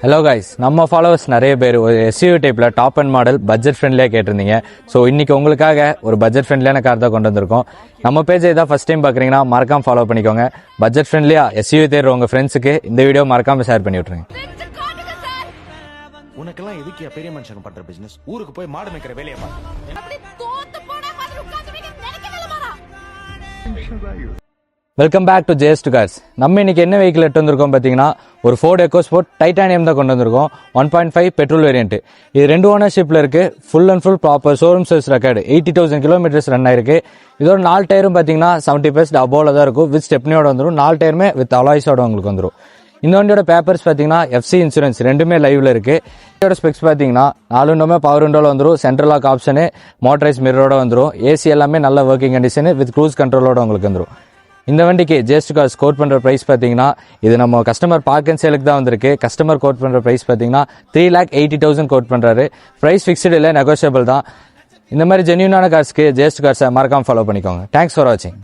Hello guys, நம்ம followers நிறைய பேர் ஒரு SUV டைப்பில் டாப் அண்ட் மாடல் பட்ஜெட் ஃப்ரெண்ட்லியாக கேட்டிருந்தீங்க. ஸோ இன்றைக்கி உங்களுக்காக ஒரு பட்ஜெட் ஃப்ரெண்ட்லியான கார் தான் கொண்டு வந்திருக்கோம். நம்ம பேஜை தான் ஃபஸ்ட் டைம் பார்க்குறீங்கன்னா மறக்காம ஃபாலோ பண்ணிக்கோங்க. பட்ஜெட் ஃப்ரெண்ட்லியாக SUV தேடுற உங்கள் ஃப்ரெண்ட்ஸுக்கு இந்த வீடியோ மறக்காமல் ஷேர் பண்ணி விட்ருங்க. உனக்கெல்லாம் எதுக்கு பெரிய மனுஷங்க பண்ற பிசினஸ்? ஊருக்கு போய் மாடு மேய்க்கிற வேலையை பாரு. Welcome back to JS Cars. நம்ம இன்னைக்கு என்ன வெஹிக்கிள் எடுத்து வந்திருக்கோம் பார்த்தீங்கன்னா ஒரு ஃபோர்ட் EcoSport டைட்டானியம் தான் கொண்டு வந்திருக்கோம். 1.5 பெட்ரோல் வேரியன்ட். இது 2 ஓனர்ஷிப்பில் இருக்கு. Full and full proper showroom service record 80,000 kilometres run ஆயிருக்கு. இதோட 4 டயரும் பார்த்தீங்கன்னா 70% அபோவில் தான் இருக்கும். வித் ஸ்டெப்னியோட வந்துடும். 4 டயருமே வித் அலாய்ஸோட உங்களுக்கு வந்துடும். இந்த வண்டியோட பேப்பர்ஸ் பார்த்தீங்கன்னா FC இன்சூரன்ஸ் ரெண்டுமே லைவ்ல இருக்கு. இதோட ஸ்பெக்ஸ் பார்த்தீங்கன்னா 4 விண்டோமே பவர் விண்டோல வந்துடும். சென்ட்ரல் லாக் ஆப்ஷனு, மோட்டரைஸ் மிரரோட வந்துடும். AC எல்லாமே நல்ல ஒர்க்கிங் கண்டிஷனு வித் க்ரூஸ் கண்ட்ரோலோட உங்களுக்கு வந்துடும். இந்த வண்டிக்கு JS Cars கோட் பண்ணுற ப்ரைஸ் பார்த்தீங்கன்னா இது நம்ம கஸ்டமர் பார்க் அண்ட் சேலுக்கு தான் வந்திருக்கு. கஸ்டமர் கோட் பண்ணுற ப்ரைஸ் பார்த்தீங்கன்னா 3,80,000 கோட் பண்ணுறாரு. ப்ரைஸ் ஃபிக்ஸ்டு இல்லை, நெகோஷியபிள் தான். இந்த மாதிரி ஜென்யூனான கார்ஸ்க்கு JS Cars மறக்காம ஃபாலோ பண்ணிக்கோங்க. தேங்க்ஸ் ஃபார் வாட்சிங்.